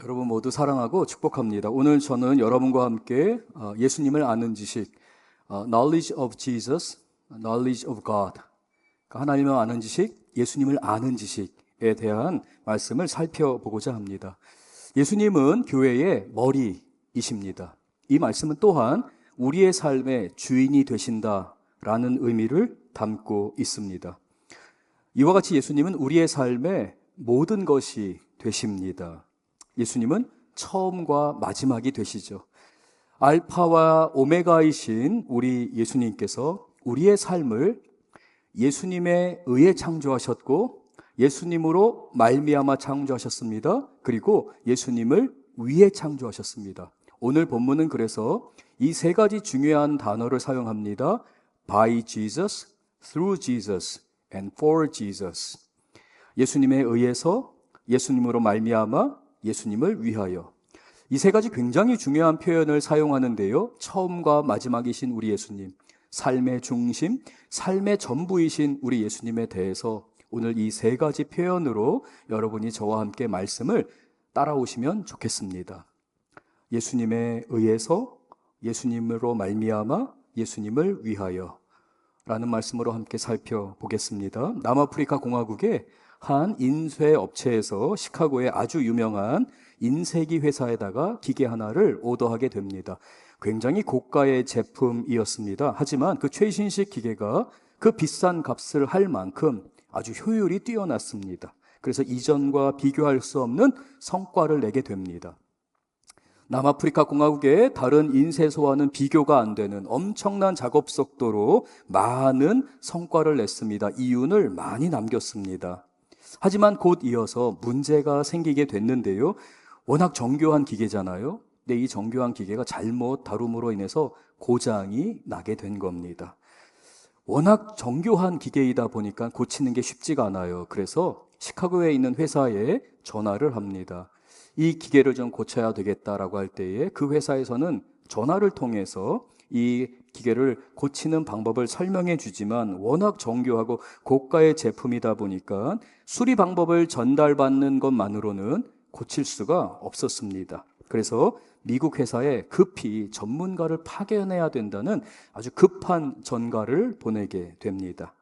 여러분 모두 사랑하고 축복합니다. 오늘 저는 여러분과 함께 예수님을 아는 지식, knowledge of Jesus, knowledge of God, 하나님을 아는 지식, 예수님을 아는 지식에 대한 말씀을 살펴보고자 합니다. 예수님은 교회의 머리이십니다. 이 말씀은 또한 우리의 삶의 주인이 되신다라는 의미를 담고 있습니다. 이와 같이 예수님은 우리의 삶의 모든 것이 되십니다. 예수님은 처음과 마지막이 되시죠. 알파와 오메가이신 우리 예수님께서 우리의 삶을 예수님에 의해 창조하셨고 예수님으로 말미암아 창조하셨습니다. 그리고 예수님을 위해 창조하셨습니다. 오늘 본문은 그래서 이 세 가지 중요한 단어를 사용합니다. By Jesus, through Jesus, and for Jesus. 예수님에 의해서, 예수님으로 말미암아, 예수님을 위하여. 이 세 가지 굉장히 중요한 표현을 사용하는데요. 처음과 마지막이신 우리 예수님, 삶의 중심, 삶의 전부이신 우리 예수님에 대해서 오늘 이 세 가지 표현으로 여러분이 저와 함께 말씀을 따라오시면 좋겠습니다. 예수님에 의해서, 예수님으로 말미암아, 예수님을 위하여 라는 말씀으로 함께 살펴보겠습니다. 남아프리카 공화국의 한 인쇄 업체에서 시카고의 아주 유명한 인쇄기 회사에다가 기계 하나를 오더하게 됩니다. 굉장히 고가의 제품이었습니다. 하지만 그 최신식 기계가 그 비싼 값을 할 만큼 아주 효율이 뛰어났습니다. 그래서 이전과 비교할 수 없는 성과를 내게 됩니다. 남아프리카 공화국의 다른 인쇄소와는 비교가 안 되는 엄청난 작업 속도로 많은 성과를 냈습니다. 이윤을 많이 남겼습니다. 하지만 곧 이어서 문제가 생기게 됐는데요. 워낙 정교한 기계잖아요. 근데 이 정교한 기계가 잘못 다룸으로 인해서 고장이 나게 된 겁니다. 워낙 정교한 기계이다 보니까 고치는 게 쉽지가 않아요. 그래서 시카고에 있는 회사에 전화를 합니다. 이 기계를 좀 고쳐야 되겠다라고 할 때에 그 회사에서는 전화를 통해서 이 기계를 고치는 방법을 설명해 주지만 워낙 정교하고 고가의 제품이다 보니까 수리 방법을 전달받는 것만으로는 고칠 수가 없었습니다. 그래서 미국 회사에 급히 전문가를 파견해야 된다는 아주 급한 전가를 보내게 됩니다.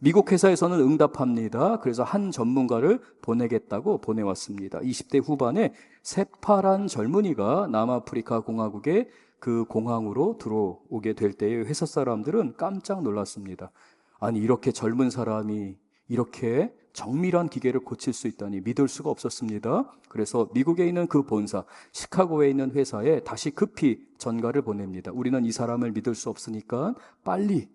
미국 회사에서는 응답합니다. 그래서 한 전문가를 보내겠다고 보내왔습니다. 20대 후반에 새파란 젊은이가 남아프리카 공화국의 그 공항으로 들어오게 될 때에 회사 사람들은 깜짝 놀랐습니다. 아니, 이렇게 젊은 사람이 이렇게 정밀한 기계를 고칠 수 있다니 믿을 수가 없었습니다. 그래서 미국에 있는 그 본사, 시카고에 있는 회사에 다시 급히 전가를 보냅니다. 우리는 이 사람을 믿을 수 없으니까 빨리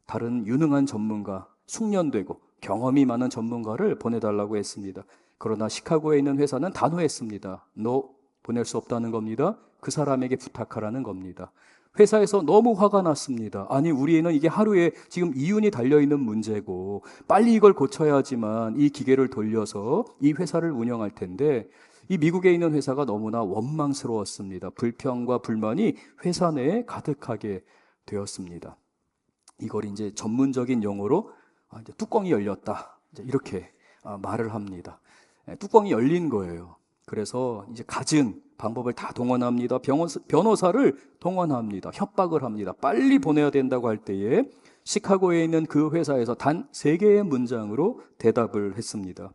다른 유능한 전문가, 숙련되고 경험이 많은 전문가를 보내달라고 했습니다. 그러나 시카고에 있는 회사는 단호했습니다. No, 보낼 수 없다는 겁니다. 그 사람에게 부탁하라는 겁니다. 회사에서 너무 화가 났습니다. 아니, 우리는 이게 하루에 지금 이윤이 달려있는 문제고 빨리 이걸 고쳐야지만 이 기계를 돌려서 이 회사를 운영할 텐데 이 미국에 있는 회사가 너무나 원망스러웠습니다. 불평과 불만이 회사 내에 가득하게 되었습니다. 이걸 이제 전문적인 용어로 이제 뚜껑이 열렸다, 이렇게 말을 합니다. 뚜껑이 열린 거예요. 그래서 이제 갖은 방법을 다 동원합니다. 변호사를 동원합니다. 협박을 합니다. 빨리 보내야 된다고 할 때에 시카고에 있는 그 회사에서 단 3개의 문장으로 대답을 했습니다.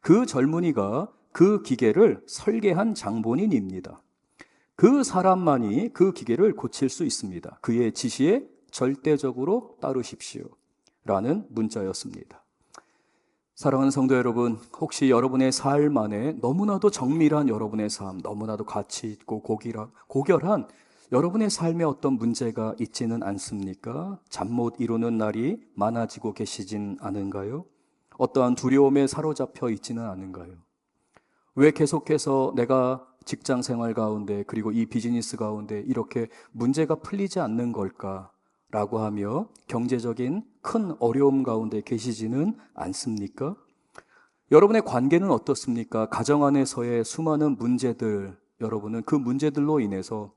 그 젊은이가 그 기계를 설계한 장본인입니다. 그 사람만이 그 기계를 고칠 수 있습니다. 그의 지시에 절대적으로 따르십시오 라는 문자였습니다. 사랑하는 성도 여러분, 혹시 여러분의 삶 안에 너무나도 정밀한 여러분의 삶, 너무나도 가치 있고 고결한 여러분의 삶에 어떤 문제가 있지는 않습니까? 잠 못 이루는 날이 많아지고 계시진 않은가요? 어떠한 두려움에 사로잡혀 있지는 않은가요? 왜 계속해서 내가 직장 생활 가운데 그리고 이 비즈니스 가운데 이렇게 문제가 풀리지 않는 걸까? 라고 하며 경제적인 큰 어려움 가운데 계시지는 않습니까? 여러분의 관계는 어떻습니까? 가정 안에서의 수많은 문제들, 여러분은 그 문제들로 인해서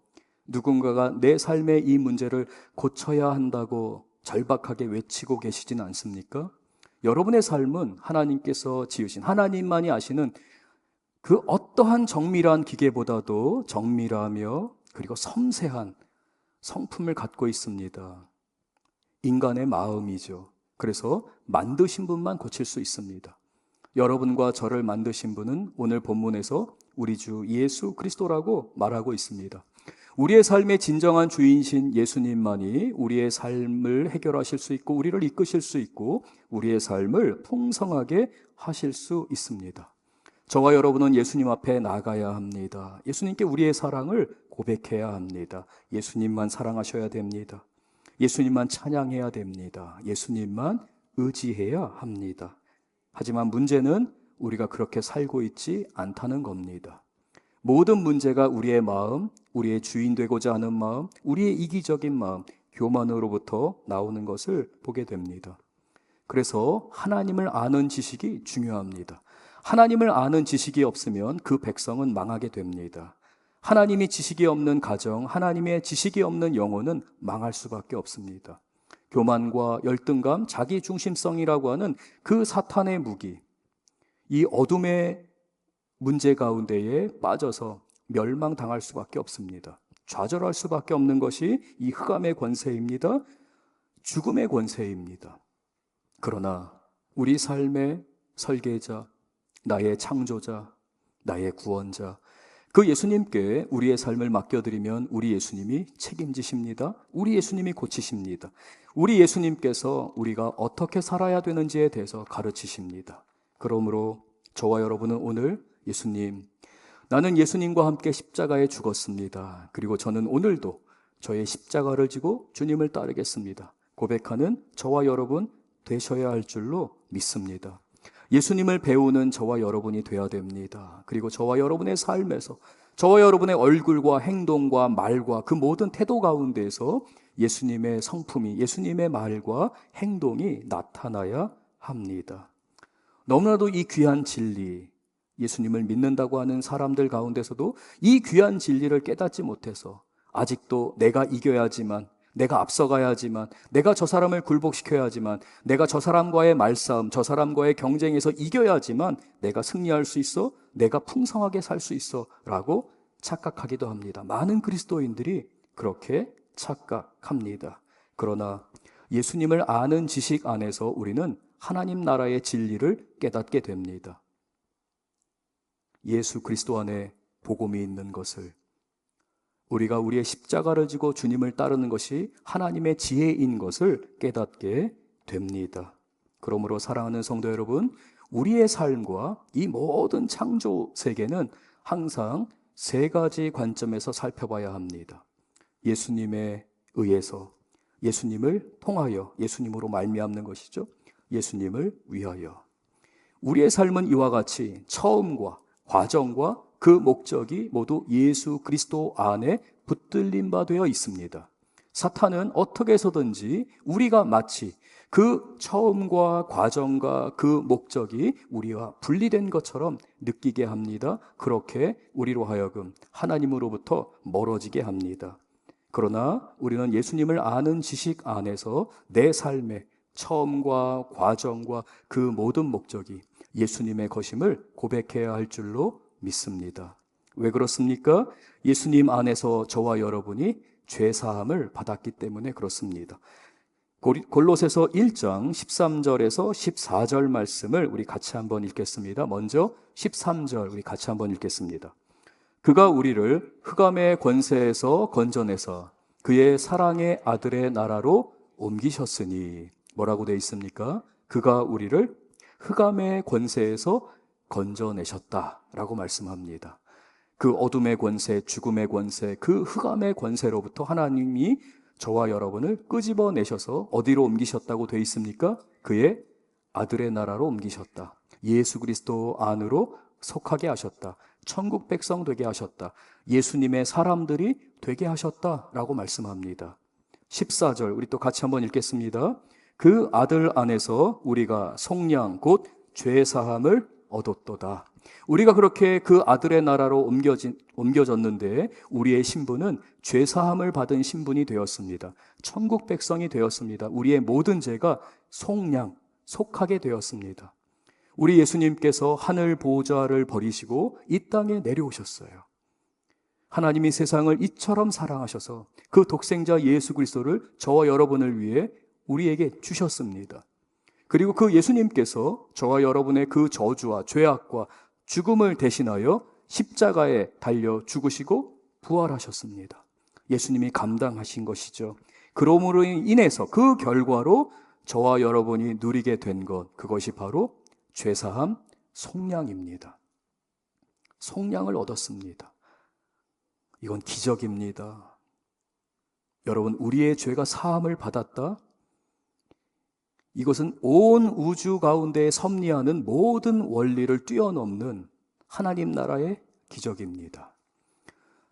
누군가가 내 삶의 이 문제를 고쳐야 한다고 절박하게 외치고 계시지는 않습니까? 여러분의 삶은 하나님께서 지으신, 하나님만이 아시는 그 어떤 어떠한 정밀한 기계보다도 정밀하며 그리고 섬세한 성품을 갖고 있습니다. 인간의 마음이죠. 그래서 만드신 분만 고칠 수 있습니다. 여러분과 저를 만드신 분은 오늘 본문에서 우리 주 예수 그리스도라고 말하고 있습니다. 우리의 삶의 진정한 주인이신 예수님만이 우리의 삶을 해결하실 수 있고 우리를 이끄실 수 있고 우리의 삶을 풍성하게 하실 수 있습니다. 저와 여러분은 예수님 앞에 나가야 합니다. 예수님께 우리의 사랑을 고백해야 합니다. 예수님만 사랑하셔야 됩니다. 예수님만 찬양해야 됩니다. 예수님만 의지해야 합니다. 하지만 문제는 우리가 그렇게 살고 있지 않다는 겁니다. 모든 문제가 우리의 마음, 우리의 주인 되고자 하는 마음, 우리의 이기적인 마음, 교만으로부터 나오는 것을 보게 됩니다. 그래서 하나님을 아는 지식이 중요합니다. 하나님을 아는 지식이 없으면 그 백성은 망하게 됩니다. 하나님이 지식이 없는 가정, 하나님의 지식이 없는 영혼은 망할 수밖에 없습니다. 교만과 열등감, 자기 중심성이라고 하는 그 사탄의 무기, 이 어둠의 문제 가운데에 빠져서 멸망당할 수밖에 없습니다. 좌절할 수밖에 없는 것이 이 흑암의 권세입니다. 죽음의 권세입니다. 그러나 우리 삶의 설계자, 나의 창조자, 나의 구원자, 그 예수님께 우리의 삶을 맡겨드리면 우리 예수님이 책임지십니다. 우리 예수님이 고치십니다. 우리 예수님께서 우리가 어떻게 살아야 되는지에 대해서 가르치십니다. 그러므로 저와 여러분은 오늘 예수님, 나는 예수님과 함께 십자가에 죽었습니다. 그리고 저는 오늘도 저의 십자가를 지고 주님을 따르겠습니다. 고백하는 저와 여러분 되셔야 할 줄로 믿습니다. 예수님을 배우는 저와 여러분이 되어야 됩니다. 그리고 저와 여러분의 삶에서 저와 여러분의 얼굴과 행동과 말과 그 모든 태도 가운데에서 예수님의 성품이, 예수님의 말과 행동이 나타나야 합니다. 너무나도 이 귀한 진리, 예수님을 믿는다고 하는 사람들 가운데서도 이 귀한 진리를 깨닫지 못해서 아직도 내가 이겨야지만, 내가 앞서가야지만, 내가 저 사람을 굴복시켜야지만, 내가 저 사람과의 말싸움, 저 사람과의 경쟁에서 이겨야지만 내가 승리할 수 있어, 내가 풍성하게 살 수 있어 라고 착각하기도 합니다. 많은 그리스도인들이 그렇게 착각합니다. 그러나 예수님을 아는 지식 안에서 우리는 하나님 나라의 진리를 깨닫게 됩니다. 예수 그리스도 안에 복음이 있는 것을, 우리가 우리의 십자가를 지고 주님을 따르는 것이 하나님의 지혜인 것을 깨닫게 됩니다. 그러므로 사랑하는 성도 여러분, 우리의 삶과 이 모든 창조 세계는 항상 세 가지 관점에서 살펴봐야 합니다. 예수님에 의해서, 예수님을 통하여, 예수님으로 말미암는 것이죠. 예수님을 위하여. 우리의 삶은 이와 같이 처음과 과정과 그 목적이 모두 예수 그리스도 안에 붙들린 바 되어 있습니다. 사탄은 어떻게 해서든지 우리가 마치 그 처음과 과정과 그 목적이 우리와 분리된 것처럼 느끼게 합니다. 그렇게 우리로 하여금 하나님으로부터 멀어지게 합니다. 그러나 우리는 예수님을 아는 지식 안에서 내 삶의 처음과 과정과 그 모든 목적이 예수님의 것임을 고백해야 할 줄로 믿습니다. 왜 그렇습니까? 예수님 안에서 저와 여러분이 죄사함을 받았기 때문에 그렇습니다. 골로새서 1장 13절에서 14절 말씀을 우리 같이 한번 읽겠습니다. 먼저 13절 우리 같이 한번 읽겠습니다. 그가 우리를 흑암의 권세에서 건져내서 그의 사랑의 아들의 나라로 옮기셨으니, 뭐라고 되어 있습니까? 그가 우리를 흑암의 권세에서 건져내셨다라고 말씀합니다. 그 어둠의 권세, 죽음의 권세, 그 흑암의 권세로부터 하나님이 저와 여러분을 끄집어내셔서 어디로 옮기셨다고 되어 있습니까? 그의 아들의 나라로 옮기셨다. 예수 그리스도 안으로 속하게 하셨다. 천국 백성 되게 하셨다. 예수님의 사람들이 되게 하셨다라고 말씀합니다. 14절 우리 또 같이 한번 읽겠습니다. 그 아들 안에서 우리가 속량 곧 죄사함을 얻었도다. 우리가 그렇게 그 아들의 나라로 옮겨졌는데 우리의 신분은 죄사함을 받은 신분이 되었습니다. 천국 백성이 되었습니다. 우리의 모든 죄가 속량, 속하게 되었습니다. 우리 예수님께서 하늘 보좌를 버리시고 이 땅에 내려오셨어요. 하나님이 세상을 이처럼 사랑하셔서 그 독생자 예수 그리스도를 저와 여러분을 위해 우리에게 주셨습니다. 그리고 그 예수님께서 저와 여러분의 그 저주와 죄악과 죽음을 대신하여 십자가에 달려 죽으시고 부활하셨습니다. 예수님이 감당하신 것이죠. 그러므로 인해서 그 결과로 저와 여러분이 누리게 된 것, 그것이 바로 죄사함 속량입니다. 속량을 얻었습니다. 이건 기적입니다. 여러분, 우리의 죄가 사함을 받았다? 이것은 온 우주 가운데 섭리하는 모든 원리를 뛰어넘는 하나님 나라의 기적입니다.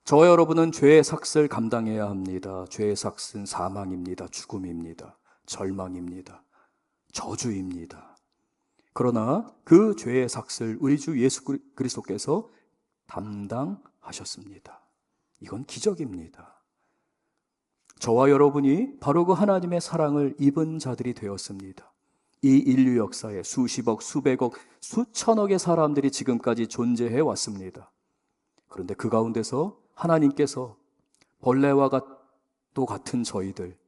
저와 여러분은 죄의 삭을 감당해야 합니다. 죄의 삭은 사망입니다. 죽음입니다. 절망입니다. 저주입니다. 그러나 그 죄의 삭을 우리 주 예수 그리스도께서 담당하셨습니다. 이건 기적입니다. 저와 여러분이 바로 그 하나님의 사랑을 입은 자들이 되었습니다. 이 인류 역사에 수십억, 수백억, 수천억의 사람들이 지금까지 존재해 왔습니다. 그런데 그 가운데서 하나님께서 벌레와 또 같은 저희들,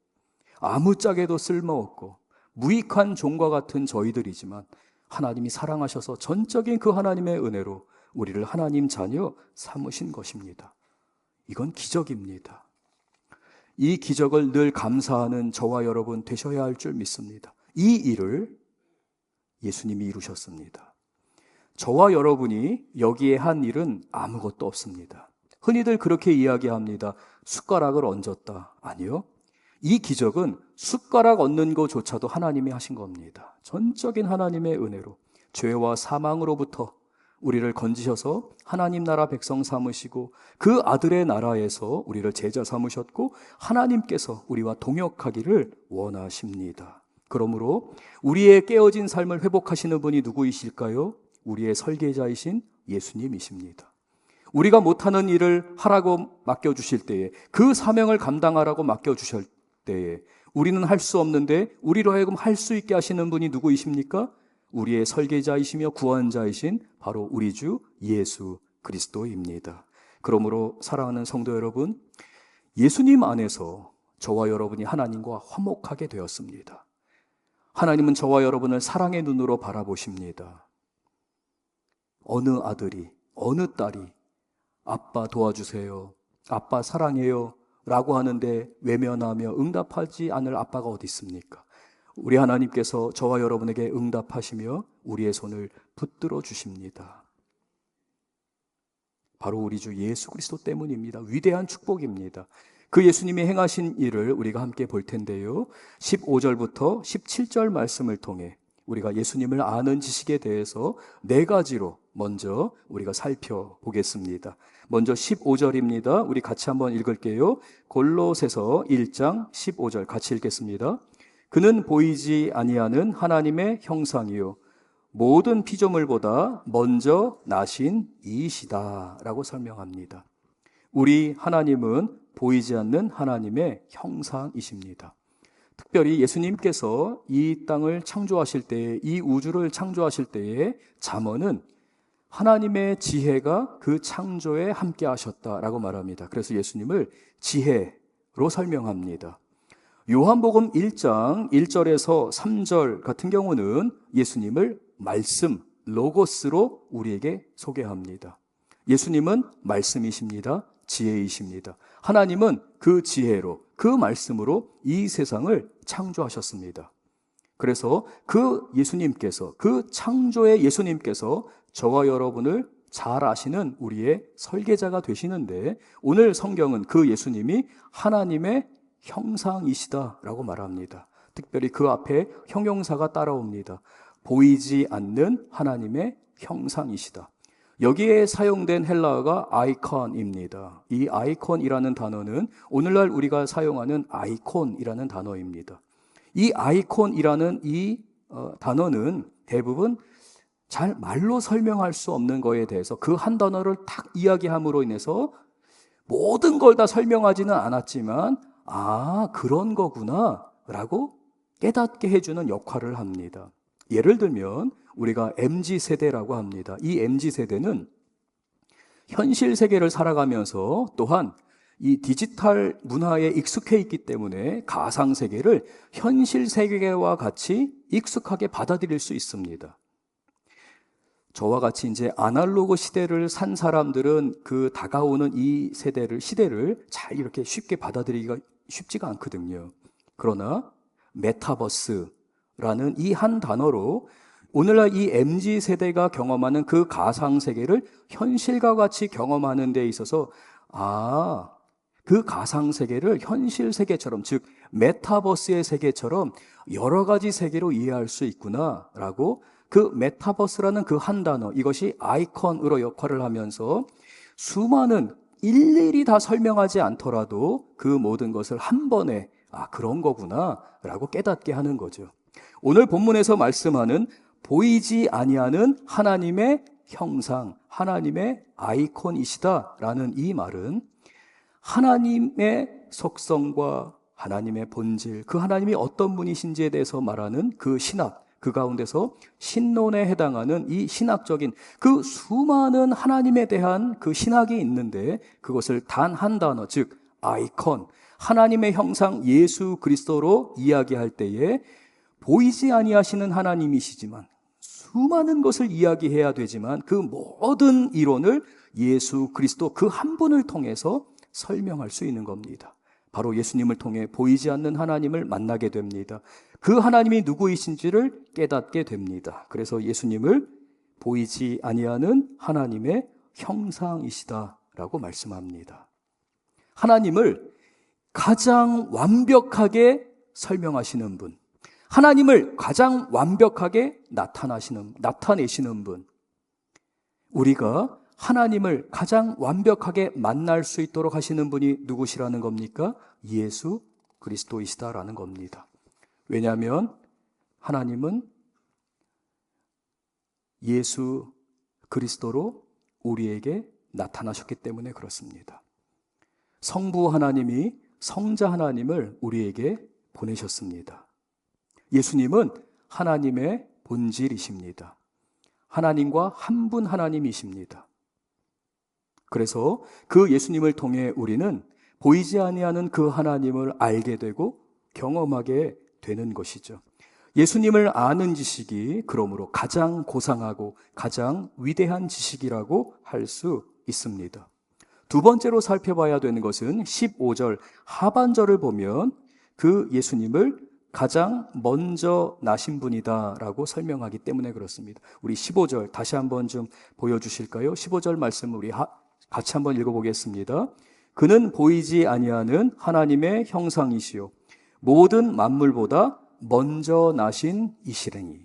아무짝에도 쓸모없고 무익한 종과 같은 저희들이지만 하나님이 사랑하셔서 전적인 그 하나님의 은혜로 우리를 하나님 자녀 삼으신 것입니다. 이건 기적입니다. 이 기적을 늘 감사하는 저와 여러분 되셔야 할 줄 믿습니다. 이 일을 예수님이 이루셨습니다. 저와 여러분이 여기에 한 일은 아무것도 없습니다. 흔히들 그렇게 이야기합니다. 숟가락을 얹었다. 아니요. 이 기적은 숟가락 얹는 것조차도 하나님이 하신 겁니다. 전적인 하나님의 은혜로 죄와 사망으로부터 우리를 건지셔서 하나님 나라 백성 삼으시고 그 아들의 나라에서 우리를 제자 삼으셨고 하나님께서 우리와 동역하기를 원하십니다. 그러므로 우리의 깨어진 삶을 회복하시는 분이 누구이실까요? 우리의 설계자이신 예수님이십니다. 우리가 못하는 일을 하라고 맡겨주실 때에, 그 사명을 감당하라고 맡겨주실 때에 우리는 할 수 없는데 우리로 하여금 할 수 있게 하시는 분이 누구이십니까? 우리의 설계자이시며 구원자이신 바로 우리 주 예수 그리스도입니다. 그러므로 사랑하는 성도 여러분, 예수님 안에서 저와 여러분이 하나님과 화목하게 되었습니다. 하나님은 저와 여러분을 사랑의 눈으로 바라보십니다. 어느 아들이, 어느 딸이 아빠 도와주세요, 아빠 사랑해요 라고 하는데 외면하며 응답하지 않을 아빠가 어디 있습니까? 우리 하나님께서 저와 여러분에게 응답하시며 우리의 손을 붙들어 주십니다. 바로 우리 주 예수 그리스도 때문입니다. 위대한 축복입니다. 그 예수님이 행하신 일을 우리가 함께 볼 텐데요, 15절부터 17절 말씀을 통해 우리가 예수님을 아는 지식에 대해서 네 가지로 먼저 우리가 살펴보겠습니다. 먼저 15절입니다. 우리 같이 한번 읽을게요. 골로새서 1장 15절 같이 읽겠습니다. 그는 보이지 아니하는 하나님의 형상이요 모든 피조물보다 먼저 나신 이시다 라고 설명합니다. 우리 하나님은 보이지 않는 하나님의 형상이십니다. 특별히 예수님께서 이 땅을 창조하실 때에, 이 우주를 창조하실 때에 잠언은 하나님의 지혜가 그 창조에 함께 하셨다라고 말합니다. 그래서 예수님을 지혜로 설명합니다. 요한복음 1장 1절에서 3절 같은 경우는 예수님을 말씀, 로고스로 우리에게 소개합니다. 예수님은 말씀이십니다. 지혜이십니다. 하나님은 그 지혜로, 그 말씀으로 이 세상을 창조하셨습니다. 그래서 그 예수님께서, 그 창조의 예수님께서 저와 여러분을 잘 아시는 우리의 설계자가 되시는데, 오늘 성경은 그 예수님이 하나님의 형상이시다라고 말합니다. 특별히 그 앞에 형용사가 따라옵니다. 보이지 않는 하나님의 형상이시다. 여기에 사용된 헬라어가 아이콘입니다. 이 아이콘이라는 단어는 오늘날 우리가 사용하는 아이콘이라는 단어입니다. 이 아이콘이라는 이 단어는 대부분 잘 말로 설명할 수 없는 거에 대해서 그 한 단어를 딱 이야기함으로 인해서 모든 걸 다 설명하지는 않았지만 그런 거구나 라고 깨닫게 해주는 역할을 합니다. 예를 들면 우리가 MZ세대라고 합니다. 이 MZ세대는 현실 세계를 살아가면서 또한 이 디지털 문화에 익숙해 있기 때문에 가상 세계를 현실 세계와 같이 익숙하게 받아들일 수 있습니다. 저와 같이 이제 아날로그 시대를 산 사람들은 그 다가오는 이 시대를 잘 이렇게 쉽게 받아들이기가 쉽지가 않거든요. 그러나 메타버스라는 이 한 단어로 오늘날 이 MZ세대가 경험하는 그 가상세계를 현실과 같이 경험하는 데 있어서 그 가상세계를 현실 세계처럼, 즉 메타버스의 세계처럼 여러 가지 세계로 이해할 수 있구나라고, 그 메타버스라는 그 한 단어, 이것이 아이콘으로 역할을 하면서 수많은, 일일이 다 설명하지 않더라도 그 모든 것을 한 번에 그런 거구나라고 깨닫게 하는 거죠. 오늘 본문에서 말씀하는 보이지 아니하는 하나님의 형상, 하나님의 아이콘이시다라는 이 말은 하나님의 속성과 하나님의 본질, 그 하나님이 어떤 분이신지에 대해서 말하는 그 신학, 그 가운데서 신론에 해당하는 이 신학적인 그 수많은 하나님에 대한 그 신학이 있는데, 그것을 단 한 단어, 즉 아이콘, 하나님의 형상 예수 그리스도로 이야기할 때에 보이지 아니하시는 하나님이시지만 수많은 것을 이야기해야 되지만 그 모든 이론을 예수 그리스도 그 한 분을 통해서 설명할 수 있는 겁니다. 바로 예수님을 통해 보이지 않는 하나님을 만나게 됩니다. 그 하나님이 누구이신지를 깨닫게 됩니다. 그래서 예수님을 보이지 아니하는 하나님의 형상이시다라고 말씀합니다. 하나님을 가장 완벽하게 설명하시는 분, 하나님을 가장 완벽하게 나타내시는 분, 우리가 하나님을 가장 완벽하게 만날 수 있도록 하시는 분이 누구시라는 겁니까? 예수 그리스도이시다라는 겁니다. 왜냐하면 하나님은 예수 그리스도로 우리에게 나타나셨기 때문에 그렇습니다. 성부 하나님이 성자 하나님을 우리에게 보내셨습니다. 예수님은 하나님의 본질이십니다. 하나님과 한 분 하나님이십니다. 그래서 그 예수님을 통해 우리는 보이지 아니하는 그 하나님을 알게 되고 경험하게 되는 것이죠. 예수님을 아는 지식이 그러므로 가장 고상하고 가장 위대한 지식이라고 할 수 있습니다. 두 번째로 살펴봐야 되는 것은 15절 하반절을 보면 그 예수님을 가장 먼저 나신 분이다라고 설명하기 때문에 그렇습니다. 우리 15절 다시 한번 좀 보여주실까요? 15절 말씀 우리 같이 한번 읽어보겠습니다. 그는 보이지 아니하는 하나님의 형상이시요 모든 만물보다 먼저 나신 이시랭이.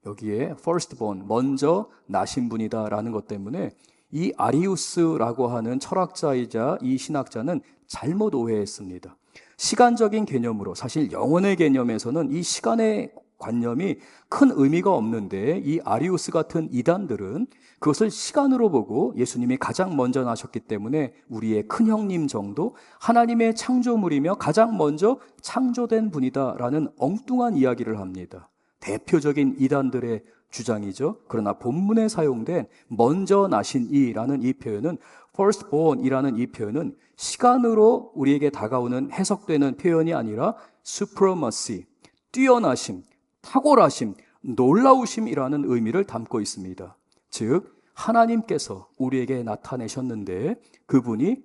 여기에 firstborn, 먼저 나신 분이다라는 것 때문에 이 아리우스라고 하는 철학자이자 이 신학자는 잘못 오해했습니다. 시간적인 개념으로, 사실 영혼의 개념에서는 이 시간의 관념이 큰 의미가 없는데 이 아리우스 같은 이단들은 그것을 시간으로 보고 예수님이 가장 먼저 나셨기 때문에 우리의 큰 형님 정도, 하나님의 창조물이며 가장 먼저 창조된 분이다라는 엉뚱한 이야기를 합니다. 대표적인 이단들의 주장이죠. 그러나 본문에 사용된 먼저 나신 이라는 이 표현은, firstborn이라는 이 표현은 시간으로 우리에게 다가오는 해석되는 표현이 아니라 supremacy, 뛰어나심, 탁월하심, 놀라우심이라는 의미를 담고 있습니다. 즉 하나님께서 우리에게 나타내셨는데 그분이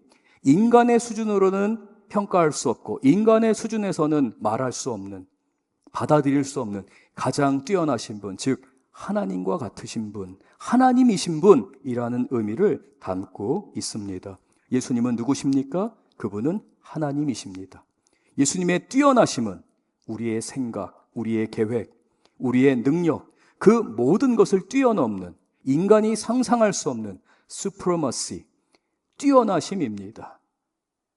인간의 수준으로는 평가할 수 없고 인간의 수준에서는 말할 수 없는, 받아들일 수 없는 가장 뛰어나신 분, 즉 하나님과 같으신 분, 하나님이신 분이라는 의미를 담고 있습니다. 예수님은 누구십니까? 그분은 하나님이십니다. 예수님의 뛰어나심은 우리의 생각, 우리의 계획, 우리의 능력, 그 모든 것을 뛰어넘는, 인간이 상상할 수 없는 supremacy, 뛰어나심입니다.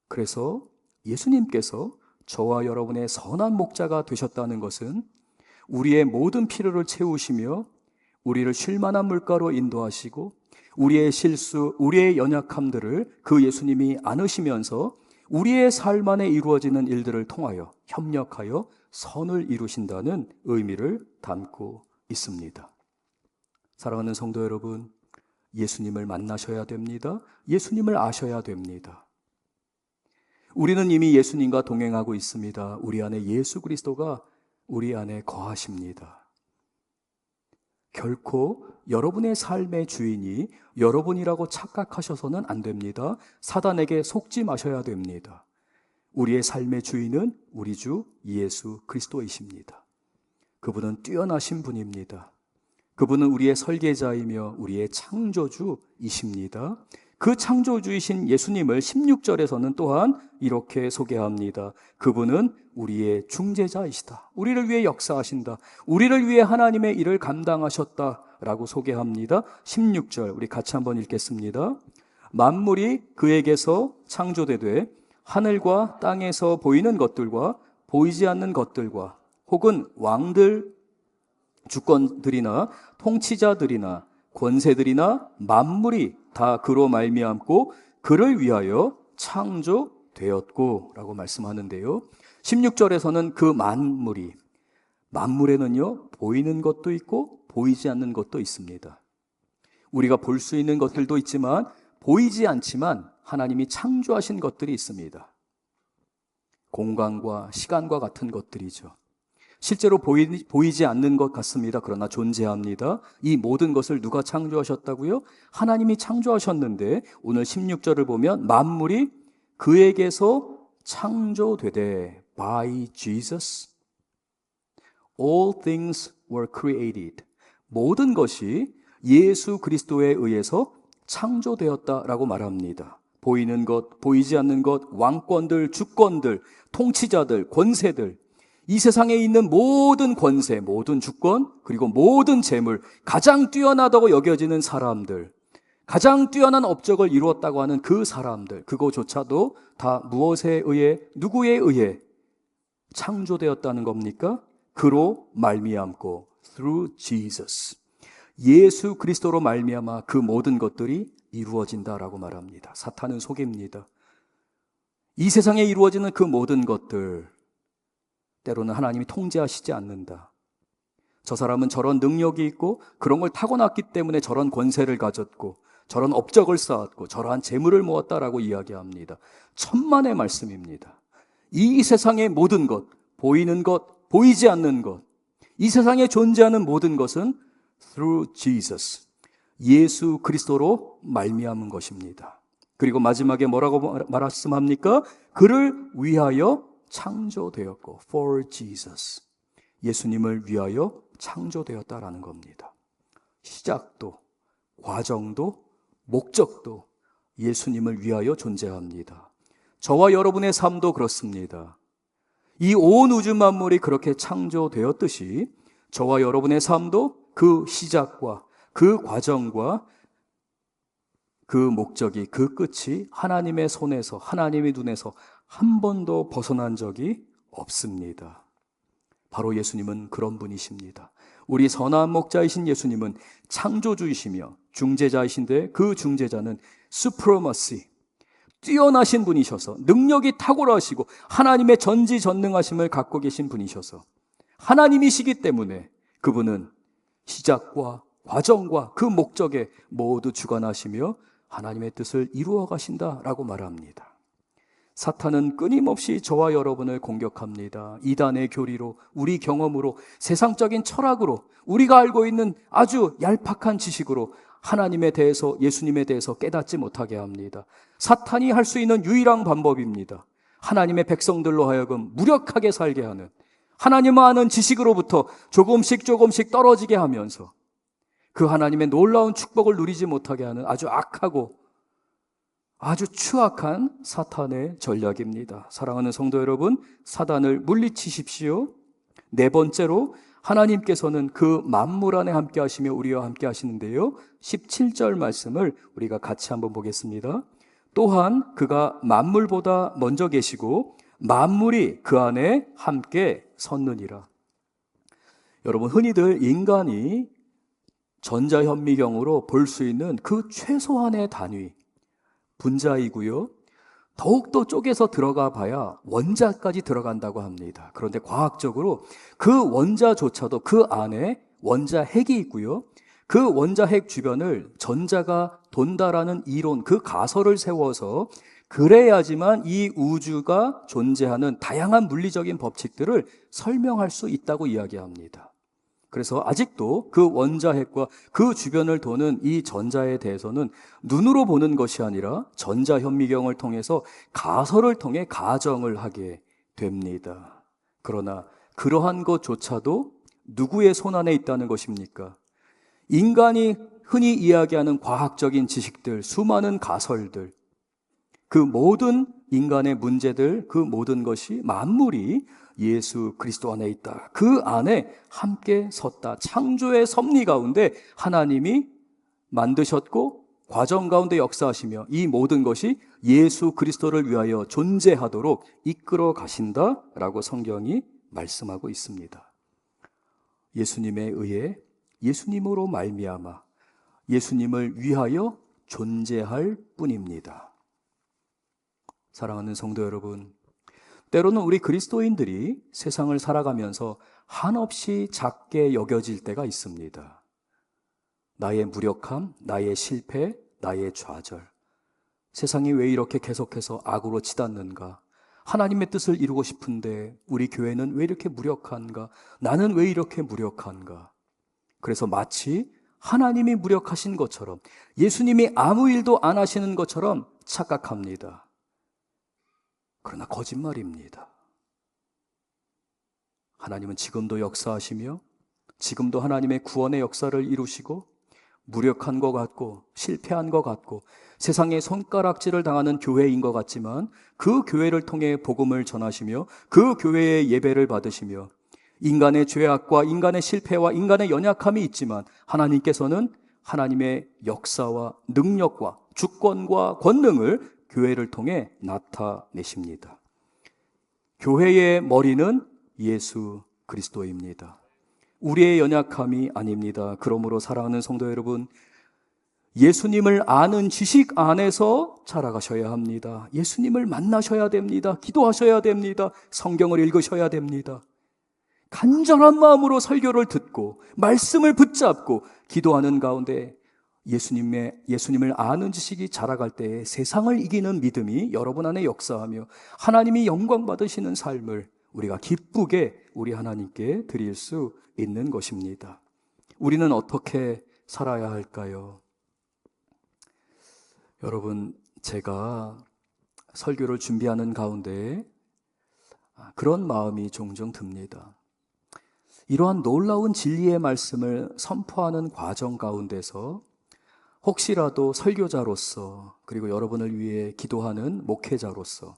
그래서 예수님께서 저와 여러분의 선한 목자가 되셨다는 것은 우리의 모든 필요를 채우시며 우리를 쉴만한 물가로 인도하시고 우리의 실수, 우리의 연약함들을 그 예수님이 안으시면서 우리의 삶 안에 이루어지는 일들을 통하여 협력하여 선을 이루신다는 의미를 담고 있습니다. 사랑하는 성도 여러분, 예수님을 만나셔야 됩니다. 예수님을 아셔야 됩니다. 우리는 이미 예수님과 동행하고 있습니다. 우리 안에 예수 그리스도가 우리 안에 거하십니다. 결코 여러분의 삶의 주인이 여러분이라고 착각하셔서는 안 됩니다. 사단에게 속지 마셔야 됩니다. 우리의 삶의 주인은 우리 주 예수 그리스도이십니다. 그분은 뛰어나신 분입니다. 그분은 우리의 설계자이며 우리의 창조주이십니다. 그 창조주이신 예수님을 16절에서는 또한 이렇게 소개합니다. 그분은 우리의 중재자이시다. 우리를 위해 역사하신다. 우리를 위해 하나님의 일을 감당하셨다라고 소개합니다. 16절 우리 같이 한번 읽겠습니다. 만물이 그에게서 창조되되 하늘과 땅에서 보이는 것들과 보이지 않는 것들과 혹은 왕들, 주권들이나 통치자들이나 권세들이나 만물이 다 그로 말미암고 그를 위하여 창조되었고 라고 말씀하는데요. 16절에서는 그 만물에는요 보이는 것도 있고 보이지 않는 것도 있습니다. 우리가 볼 수 있는 것들도 있지만 보이지 않지만 하나님이 창조하신 것들이 있습니다. 공간과 시간과 같은 것들이죠. 실제로 보이지 않는 것 같습니다. 그러나 존재합니다. 이 모든 것을 누가 창조하셨다고요? 하나님이 창조하셨는데 오늘 16절을 보면 만물이 그에게서 창조되되 by Jesus all things were created. 모든 것이 예수 그리스도에 의해서 창조되었다라고 말합니다. 보이는 것, 보이지 않는 것, 왕권들, 주권들, 통치자들, 권세들, 이 세상에 있는 모든 권세, 모든 주권, 그리고 모든 재물, 가장 뛰어나다고 여겨지는 사람들, 가장 뛰어난 업적을 이루었다고 하는 그 사람들, 그거조차도 다 무엇에 의해, 누구에 의해 창조되었다는 겁니까? 그로 말미암고, through Jesus. 예수 그리스도로 말미암아 그 모든 것들이 이루어진다라고 말합니다. 사탄은 속입니다. 이 세상에 이루어지는 그 모든 것들, 때로는 하나님이 통제하시지 않는다. 저 사람은 저런 능력이 있고 그런 걸 타고났기 때문에 저런 권세를 가졌고 저런 업적을 쌓았고 저러한 재물을 모았다라고 이야기합니다. 천만의 말씀입니다. 이 세상의 모든 것, 보이는 것, 보이지 않는 것, 이 세상에 존재하는 모든 것은 through Jesus, 예수 그리스도로 말미암은 것입니다. 그리고 마지막에 뭐라고 말씀합니까? 그를 위하여 창조되었고 for Jesus, 예수님을 위하여 창조되었다라는 겁니다. 시작도, 과정도, 목적도 예수님을 위하여 존재합니다. 저와 여러분의 삶도 그렇습니다. 이 온 우주 만물이 그렇게 창조되었듯이 저와 여러분의 삶도 그 시작과 그 과정과 그 목적이, 그 끝이 하나님의 손에서, 하나님의 눈에서 한 번도 벗어난 적이 없습니다. 바로 예수님은 그런 분이십니다. 우리 선한 목자이신 예수님은 창조주이시며 중재자이신데 그 중재자는 supremacy, 뛰어나신 분이셔서 능력이 탁월하시고 하나님의 전지전능하심을 갖고 계신 분이셔서 하나님이시기 때문에 그분은 시작과 과정과 그 목적에 모두 주관하시며 하나님의 뜻을 이루어 가신다라고 말합니다. 사탄은 끊임없이 저와 여러분을 공격합니다. 이단의 교리로, 우리 경험으로, 세상적인 철학으로, 우리가 알고 있는 아주 얄팍한 지식으로 하나님에 대해서, 예수님에 대해서 깨닫지 못하게 합니다. 사탄이 할 수 있는 유일한 방법입니다. 하나님의 백성들로 하여금 무력하게 살게 하는, 하나님을 아는 지식으로부터 조금씩 떨어지게 하면서 그 하나님의 놀라운 축복을 누리지 못하게 하는 아주 악하고 아주 추악한 사탄의 전략입니다. 사랑하는 성도 여러분, 사단을 물리치십시오. 네 번째로 하나님께서는 그 만물 안에 함께 하시며 우리와 함께 하시는데요. 17절 말씀을 우리가 같이 한번 보겠습니다. 또한 그가 만물보다 먼저 계시고 만물이 그 안에 함께 섰느니라. 여러분, 흔히들 인간이 전자현미경으로 볼 수 있는 그 최소한의 단위, 분자이고요. 더욱더 쪼개서 들어가 봐야 원자까지 들어간다고 합니다. 그런데 과학적으로 그 원자조차도 그 안에 원자 핵이 있고요. 그 원자핵 주변을 전자가 돈다라는 이론, 그 가설을 세워서 그래야지만 이 우주가 존재하는 다양한 물리적인 법칙들을 설명할 수 있다고 이야기합니다. 그래서 아직도 그 원자핵과 그 주변을 도는 이 전자에 대해서는 눈으로 보는 것이 아니라 전자현미경을 통해서 가설을 통해 가정을 하게 됩니다. 그러나 그러한 것조차도 누구의 손안에 있다는 것입니까? 인간이 흔히 이야기하는 과학적인 지식들, 수많은 가설들, 그 모든 인간의 문제들, 그 모든 것이 만물이 예수 그리스도 안에 있다. 그 안에 함께 섰다. 창조의 섭리 가운데 하나님이 만드셨고 과정 가운데 역사하시며 이 모든 것이 예수 그리스도를 위하여 존재하도록 이끌어 가신다라고 성경이 말씀하고 있습니다. 예수님에 의해 예수님으로 말미암아 예수님을 위하여 존재할 뿐입니다. 사랑하는 성도 여러분, 때로는 우리 그리스도인들이 세상을 살아가면서 한없이 작게 여겨질 때가 있습니다. 나의 무력함, 나의 실패, 나의 좌절. 세상이 왜 이렇게 계속해서 악으로 치닫는가? 하나님의 뜻을 이루고 싶은데 우리 교회는 왜 이렇게 무력한가? 나는 왜 이렇게 무력한가? 그래서 마치 하나님이 무력하신 것처럼, 예수님이 아무 일도 안 하시는 것처럼 착각합니다. 그러나 거짓말입니다. 하나님은 지금도 역사하시며 지금도 하나님의 구원의 역사를 이루시고 무력한 것 같고 실패한 것 같고 세상에 손가락질을 당하는 교회인 것 같지만 그 교회를 통해 복음을 전하시며 그 교회의 예배를 받으시며 인간의 죄악과 인간의 실패와 인간의 연약함이 있지만 하나님께서는 하나님의 역사와 능력과 주권과 권능을 교회를 통해 나타내십니다. 교회의 머리는 예수 그리스도입니다. 우리의 연약함이 아닙니다. 그러므로 사랑하는 성도 여러분, 예수님을 아는 지식 안에서 자라가셔야 합니다. 예수님을 만나셔야 됩니다. 기도하셔야 됩니다. 성경을 읽으셔야 됩니다. 간절한 마음으로 설교를 듣고 말씀을 붙잡고 기도하는 가운데 예수님을 아는 지식이 자라갈 때에 세상을 이기는 믿음이 여러분 안에 역사하며 하나님이 영광 받으시는 삶을 우리가 기쁘게 우리 하나님께 드릴 수 있는 것입니다. 우리는 어떻게 살아야 할까요? 여러분, 제가 설교를 준비하는 가운데 그런 마음이 종종 듭니다. 이러한 놀라운 진리의 말씀을 선포하는 과정 가운데서 혹시라도 설교자로서 그리고 여러분을 위해 기도하는 목회자로서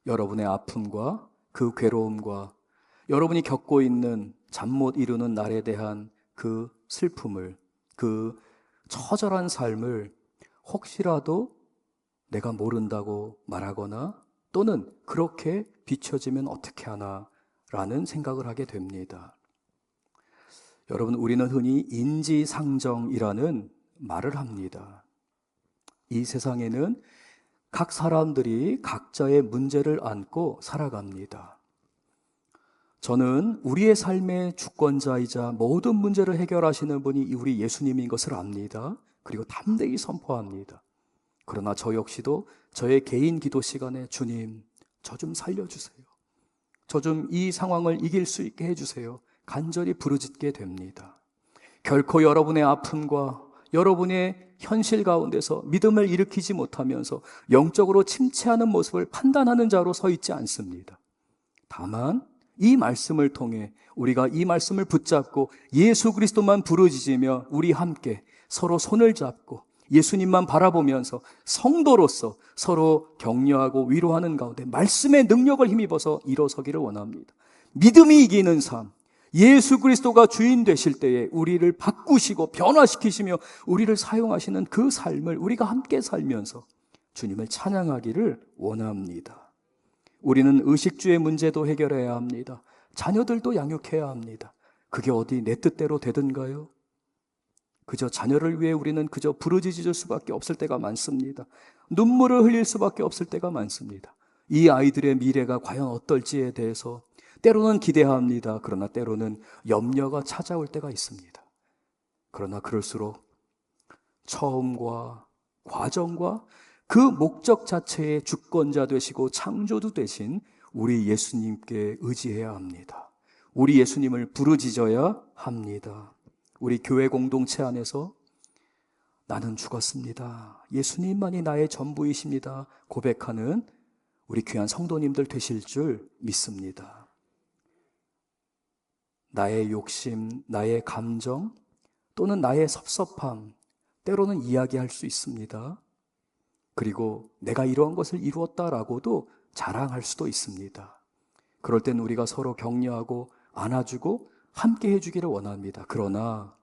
여러분의 아픔과 그 괴로움과 여러분이 겪고 있는 잠 못 이루는 날에 대한 그 슬픔을, 그 처절한 삶을 혹시라도 내가 모른다고 말하거나 또는 그렇게 비춰지면 어떻게 하나 라는 생각을 하게 됩니다. 여러분, 우리는 흔히 인지상정이라는 말을 합니다. 이 세상에는 각 사람들이 각자의 문제를 안고 살아갑니다. 저는 우리의 삶의 주권자이자 모든 문제를 해결하시는 분이 우리 예수님인 것을 압니다. 그리고 담대히 선포합니다. 그러나 저 역시도 저의 개인 기도 시간에 주님, 저 좀 살려주세요. 저 좀 이 상황을 이길 수 있게 해주세요. 간절히 부르짖게 됩니다. 결코 여러분의 아픔과 여러분의 현실 가운데서 믿음을 일으키지 못하면서 영적으로 침체하는 모습을 판단하는 자로 서 있지 않습니다. 다만 이 말씀을 통해 우리가 이 말씀을 붙잡고 예수 그리스도만 부르짖으며 우리 함께 서로 손을 잡고 예수님만 바라보면서 성도로서 서로 격려하고 위로하는 가운데 말씀의 능력을 힘입어서 일어서기를 원합니다. 믿음이 이기는 삶, 예수 그리스도가 주인 되실 때에 우리를 바꾸시고 변화시키시며 우리를 사용하시는 그 삶을 우리가 함께 살면서 주님을 찬양하기를 원합니다. 우리는 의식주의 문제도 해결해야 합니다. 자녀들도 양육해야 합니다. 그게 어디 내 뜻대로 되든가요? 그저 자녀를 위해 우리는 그저 부르짖을 수밖에 없을 때가 많습니다. 눈물을 흘릴 수밖에 없을 때가 많습니다. 이 아이들의 미래가 과연 어떨지에 대해서 때로는 기대합니다. 그러나 때로는 염려가 찾아올 때가 있습니다. 그러나 그럴수록 처음과 과정과 그 목적 자체의 주권자 되시고 창조주 되신 우리 예수님께 의지해야 합니다. 우리 예수님을 부르짖어야 합니다. 우리 교회 공동체 안에서 나는 죽었습니다, 예수님만이 나의 전부이십니다 고백하는 우리 귀한 성도님들 되실 줄 믿습니다. 나의 욕심, 나의 감정 또는 나의 섭섭함 때로는 이야기할 수 있습니다. 그리고 내가 이러한 것을 이루었다라고도 자랑할 수도 있습니다. 그럴 땐 우리가 서로 격려하고 안아주고 함께 해주기를 원합니다. 그러나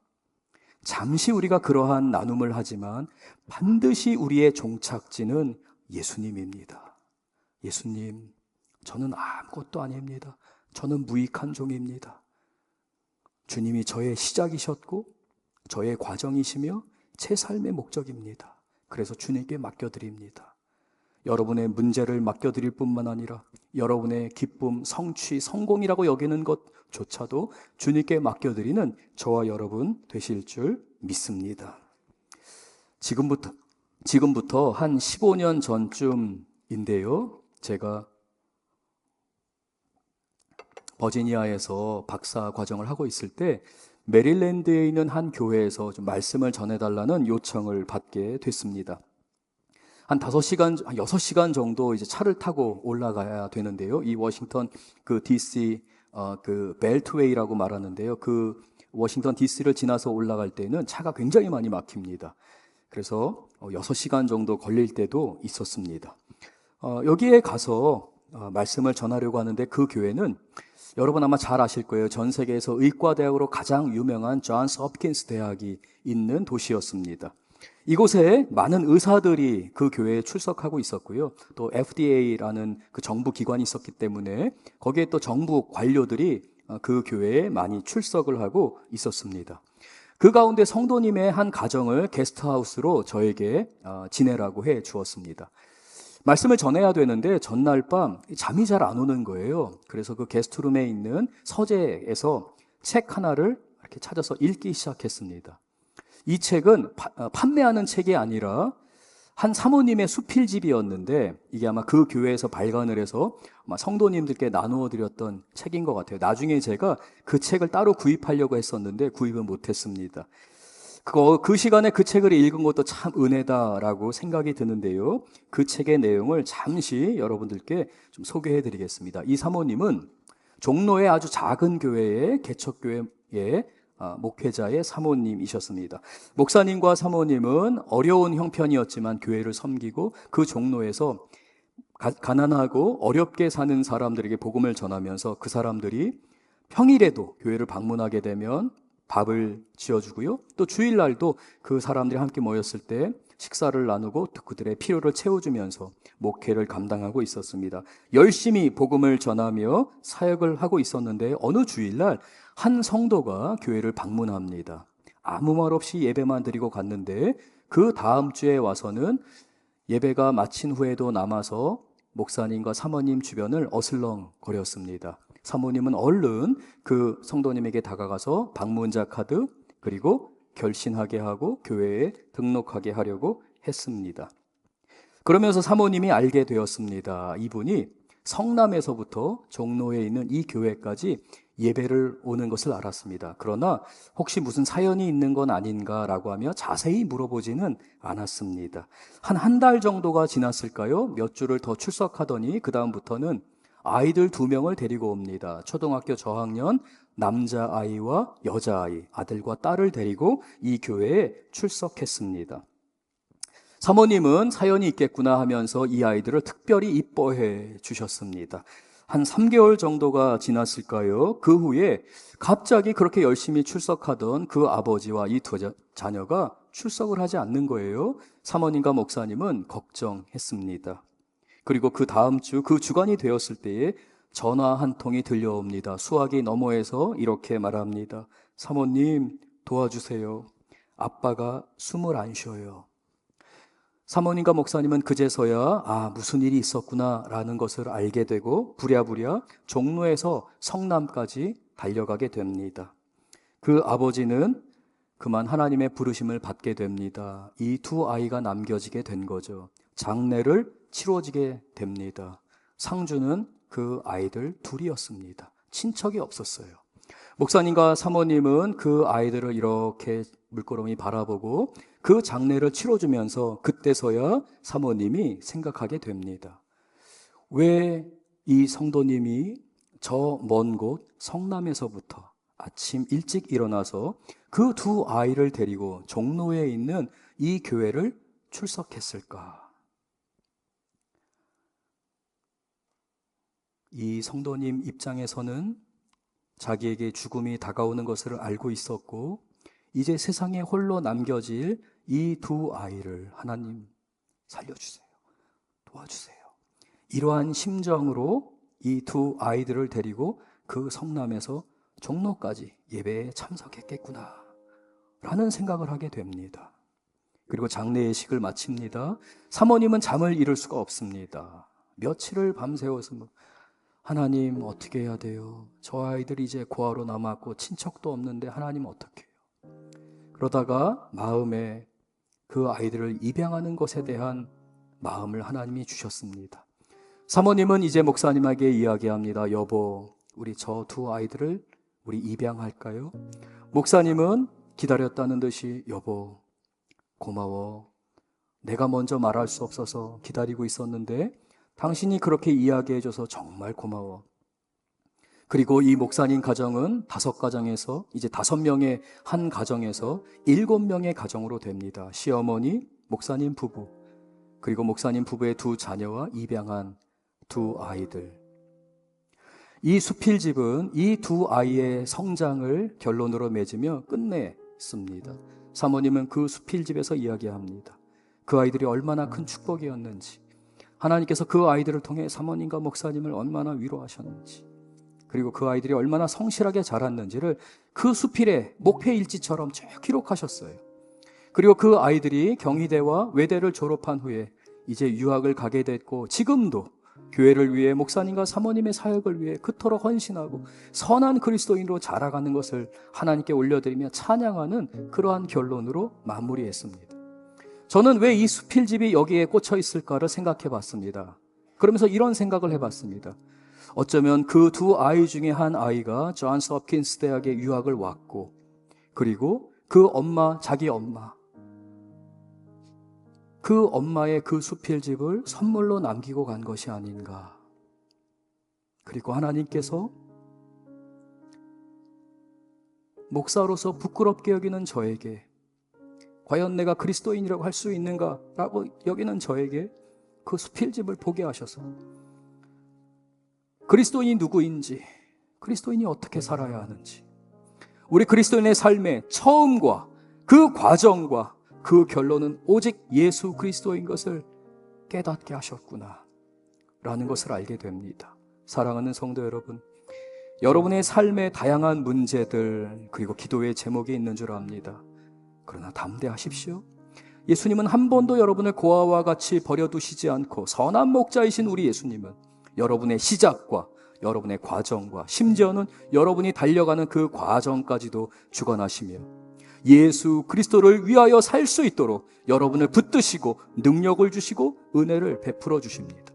잠시 우리가 그러한 나눔을 하지만 반드시 우리의 종착지는 예수님입니다. 예수님, 저는 아무것도 아닙니다. 저는 무익한 종입니다. 주님이 저의 시작이셨고 저의 과정이시며 제 삶의 목적입니다. 그래서 주님께 맡겨드립니다. 여러분의 문제를 맡겨드릴 뿐만 아니라 여러분의 기쁨, 성취, 성공이라고 여기는 것조차도 주님께 맡겨드리는 저와 여러분 되실 줄 믿습니다. 지금부터 한 15년 전쯤인데요. 제가 버지니아에서 박사 과정을 하고 있을 때 메릴랜드에 있는 한 교회에서 좀 말씀을 전해달라는 요청을 받게 됐습니다. 한 6시간 정도 이제 차를 타고 올라가야 되는데요. 이 워싱턴 DC 그 벨트웨이라고 말하는데요. 그 워싱턴 DC를 지나서 올라갈 때는 차가 굉장히 많이 막힙니다. 그래서 6시간 정도 걸릴 때도 있었습니다. 여기에 가서 말씀을 전하려고 하는데 그 교회는 여러분 아마 잘 아실 거예요. 전 세계에서 의과대학으로 가장 유명한 존스 홉킨스 대학이 있는 도시였습니다. 이곳에 많은 의사들이 그 교회에 출석하고 있었고요. 또 FDA라는 그 정부 기관이 있었기 때문에 거기에 또 정부 관료들이 그 교회에 많이 출석을 하고 있었습니다. 그 가운데 성도님의 한 가정을 게스트하우스로 저에게 지내라고 해 주었습니다. 말씀을 전해야 되는데 전날 밤 잠이 잘 안 오는 거예요. 그래서 그 게스트룸에 있는 서재에서 책 하나를 이렇게 찾아서 읽기 시작했습니다. 이 책은 판매하는 책이 아니라 한 사모님의 수필집이었는데 이게 아마 그 교회에서 발간을 해서 아마 성도님들께 나누어 드렸던 책인 것 같아요. 나중에 제가 그 책을 따로 구입하려고 했었는데 구입은 못했습니다. 그 시간에 그 책을 읽은 것도 참 은혜다라고 생각이 드는데요. 그 책의 내용을 잠시 여러분들께 좀 소개해 드리겠습니다. 이 사모님은 종로의 아주 작은 교회의 개척교회의 목회자의 사모님이셨습니다. 목사님과 사모님은 어려운 형편이었지만 교회를 섬기고 그 종로에서 가난하고 어렵게 사는 사람들에게 복음을 전하면서 그 사람들이 평일에도 교회를 방문하게 되면 밥을 지어주고요. 또 주일날도 그 사람들이 함께 모였을 때 식사를 나누고 그들의 필요를 채워주면서 목회를 감당하고 있었습니다. 열심히 복음을 전하며 사역을 하고 있었는데 어느 주일날 한 성도가 교회를 방문합니다. 아무 말 없이 예배만 드리고 갔는데 그 다음 주에 와서는 예배가 마친 후에도 남아서 목사님과 사모님 주변을 어슬렁거렸습니다. 사모님은 얼른 그 성도님에게 다가가서 방문자 카드 그리고 결신하게 하고 교회에 등록하게 하려고 했습니다. 그러면서 사모님이 알게 되었습니다. 이분이 성남에서부터 종로에 있는 이 교회까지 예배를 오는 것을 알았습니다. 그러나 혹시 무슨 사연이 있는 건 아닌가라고 하며 자세히 물어보지는 않았습니다. 한 달 정도가 지났을까요? 몇 주를 더 출석하더니 그 다음부터는 아이들 2명을 데리고 옵니다. 초등학교 저학년 남자아이와 여자아이, 아들과 딸을 데리고 이 교회에 출석했습니다. 사모님은 사연이 있겠구나 하면서 이 아이들을 특별히 이뻐해 주셨습니다. 한 3개월 정도가 지났을까요? 그 후에 갑자기 그렇게 열심히 출석하던 그 아버지와 이 두 자녀가 출석을 하지 않는 거예요. 사모님과 목사님은 걱정했습니다. 그리고 그 다음 주, 그 주간이 되었을 때에 전화 한 통이 들려옵니다. 수화기 너머에서 이렇게 말합니다. 사모님 도와주세요. 아빠가 숨을 안 쉬어요. 사모님과 목사님은 그제서야 무슨 일이 있었구나라는 것을 알게 되고 부랴부랴 종로에서 성남까지 달려가게 됩니다. 그 아버지는 그만 하나님의 부르심을 받게 됩니다. 이 두 아이가 남겨지게 된 거죠. 장례를 치러지게 됩니다. 상주는 그 아이들 둘이었습니다. 친척이 없었어요. 목사님과 사모님은 그 아이들을 이렇게 물끄러미 바라보고 그 장례를 치러주면서 그때서야 사모님이 생각하게 됩니다. 왜 이 성도님이 저 먼 곳 성남에서부터 아침 일찍 일어나서 그 두 아이를 데리고 종로에 있는 이 교회를 출석했을까? 이 성도님 입장에서는 자기에게 죽음이 다가오는 것을 알고 있었고 이제 세상에 홀로 남겨질 이 두 아이를 하나님 살려주세요. 도와주세요. 이러한 심정으로 이 두 아이들을 데리고 그 성남에서 종로까지 예배에 참석했겠구나 라는 생각을 하게 됩니다. 그리고 장례 예식을 마칩니다. 사모님은 잠을 이룰 수가 없습니다. 며칠을 밤새워서 하나님 어떻게 해야 돼요? 저 아이들이 이제 고아로 남았고 친척도 없는데 하나님 어떻게 해요? 그러다가 마음에 그 아이들을 입양하는 것에 대한 마음을 하나님이 주셨습니다. 사모님은 이제 목사님에게 이야기합니다. 여보, 우리 저 두 아이들을 우리 입양할까요? 목사님은 기다렸다는 듯이 여보, 고마워. 내가 먼저 말할 수 없어서 기다리고 있었는데 당신이 그렇게 이야기해줘서 정말 고마워. 그리고 이 목사님 가정은 5가정에서 이제 5명의 한 가정에서 7명의 가정으로 됩니다. 시어머니, 목사님 부부, 그리고 목사님 부부의 2 자녀와 입양한 2 아이들. 이 수필집은 이 2 아이의 성장을 결론으로 맺으며 끝냈습니다. 사모님은 그 수필집에서 이야기합니다. 그 아이들이 얼마나 큰 축복이었는지, 하나님께서 그 아이들을 통해 사모님과 목사님을 얼마나 위로하셨는지, 그리고 그 아이들이 얼마나 성실하게 자랐는지를 그 수필에 목회일지처럼 쭉 기록하셨어요. 그리고 그 아이들이 경희대와 외대를 졸업한 후에 이제 유학을 가게 됐고 지금도 교회를 위해 목사님과 사모님의 사역을 위해 그토록 헌신하고 선한 그리스도인으로 자라가는 것을 하나님께 올려드리며 찬양하는 그러한 결론으로 마무리했습니다. 저는 왜 이 수필집이 여기에 꽂혀 있을까를 생각해 봤습니다. 그러면서 이런 생각을 해봤습니다. 어쩌면 그 2 아이 중에 한 아이가 존스 홉킨스 대학에 유학을 왔고 그리고 그 엄마, 자기 엄마, 그 엄마의 그 수필집을 선물로 남기고 간 것이 아닌가. 그리고 하나님께서 목사로서 부끄럽게 여기는 저에게, 과연 내가 그리스도인이라고 할 수 있는가라고 여기는 저에게 그 수필집을 보게 하셔서 그리스도인이 누구인지, 그리스도인이 어떻게 살아야 하는지, 우리 그리스도인의 삶의 처음과 그 과정과 그 결론은 오직 예수 그리스도인 것을 깨닫게 하셨구나 라는 것을 알게 됩니다. 사랑하는 성도 여러분, 여러분의 삶의 다양한 문제들 그리고 기도의 제목이 있는 줄 압니다. 그러나 담대하십시오. 예수님은 한 번도 여러분을 고아와 같이 버려두시지 않고, 선한 목자이신 우리 예수님은 여러분의 시작과 여러분의 과정과 심지어는 여러분이 달려가는 그 과정까지도 주관하시며 예수 그리스도를 위하여 살 수 있도록 여러분을 붙드시고 능력을 주시고 은혜를 베풀어 주십니다.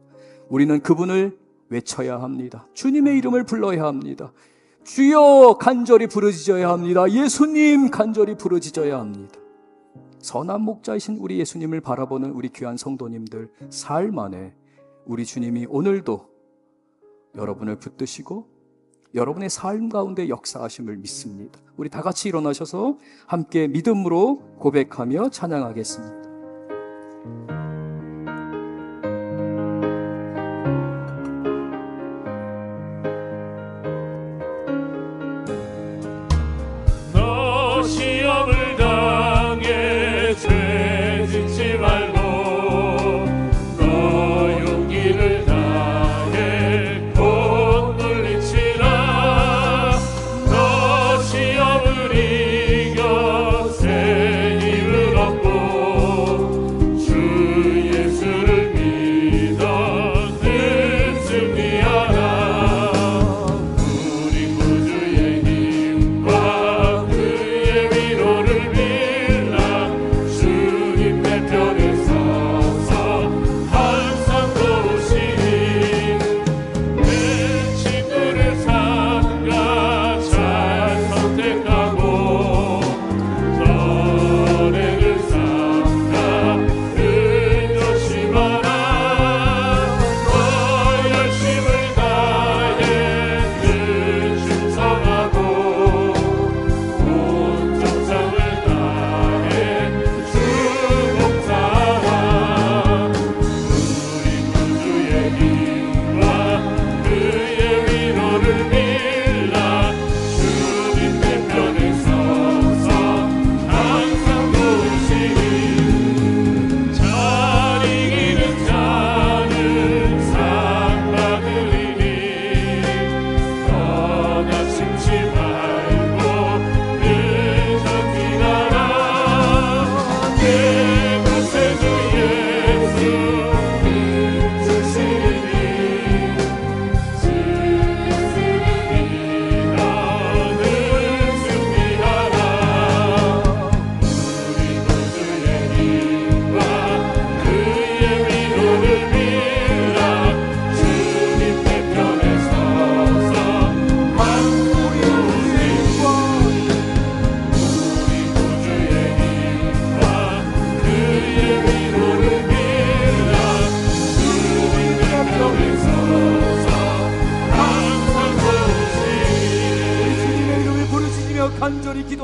우리는 그분을 외쳐야 합니다. 주님의 이름을 불러야 합니다. 주여 간절히 부르짖어야 합니다. 예수님 간절히 부르짖어야 합니다. 선한 목자이신 우리 예수님을 바라보는 우리 귀한 성도님들 삶 안에 우리 주님이 오늘도 여러분을 붙드시고 여러분의 삶 가운데 역사하심을 믿습니다. 우리 다 같이 일어나셔서 함께 믿음으로 고백하며 찬양하겠습니다. 너 시험을 당해 죄 짓지 말고 너 용기를 다해 곧 물리치라. 너 시험을 이겨 새 힘을 얻고 주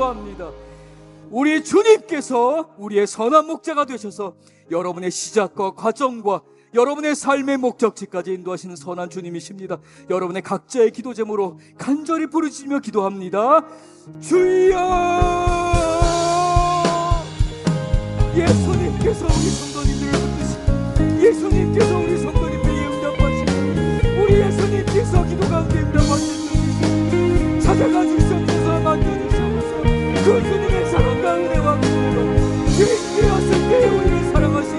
기도합니다. 우리 주님께서 우리의 선한 목자가 되셔서 여러분의 시작과 과정과 여러분의 삶의 목적지까지 인도하시는 선한 주님이십니다. 여러분의 각자의 기도 제목으로 간절히 부르짖으며 기도합니다. 주여! 예수님께서 우리 성도님들을 붙드시고 예수님께서 우리 성도님들에게 응답하시고 우리 예수님께서 기도 가운데 응답하시고 찾아가 주셔서 만져주셔서 그 주님의 사랑과 은혜와 구원으로 주인 되었을 때 우리를 사랑하신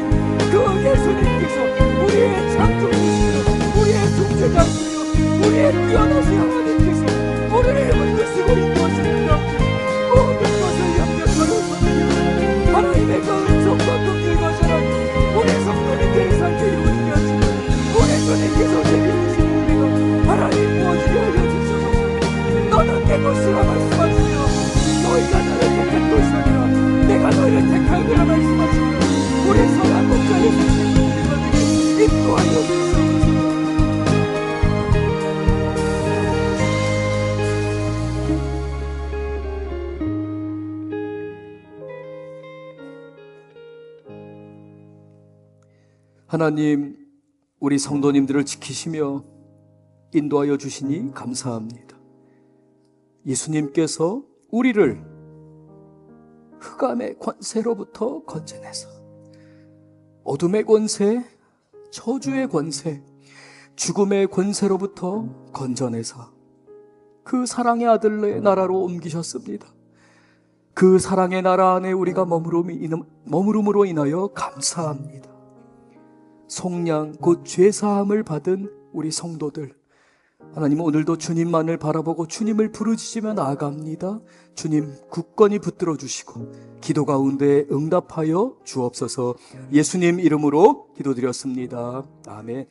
그 예수님께서 우리의 창조주시며 우리의 중재자시며 우리의 뛰어나신 하나님께서 우리를 붙드시고 인도하시는 가운데 모든 것을 염려하여 하나님의 그 은총과 긍휼과 사랑 우리 성도님들의 삶에 이루어지게 하시고 우리 주님께서 책임지시는 우리가 하나님 무엇이게 하여 주셔서 너는 내 것이라 말씀하시며 너희가 나를 택한 것이 아니라 내가 너희를 택한 거라 말씀하시며 우리 선한 목자 예수님의 인도하여 주옵소서. 하나님, 우리 성도님들을 지키시며 인도하여 주시니 감사합니다. 예수님께서 우리를 흑암의 권세로부터 건져내서 어둠의 권세, 저주의 권세, 죽음의 권세로부터 건져내서 그 사랑의 아들의 나라로 옮기셨습니다. 그 사랑의 나라 안에 우리가 머무름으로 인하여 감사합니다. 속량 곧 죄사함을 받은 우리 성도들, 하나님 오늘도 주님만을 바라보고 주님을 부르짖으며 나아갑니다. 주님 굳건히 붙들어 주시고 기도 가운데 응답하여 주옵소서. 예수님 이름으로 기도드렸습니다. 아멘.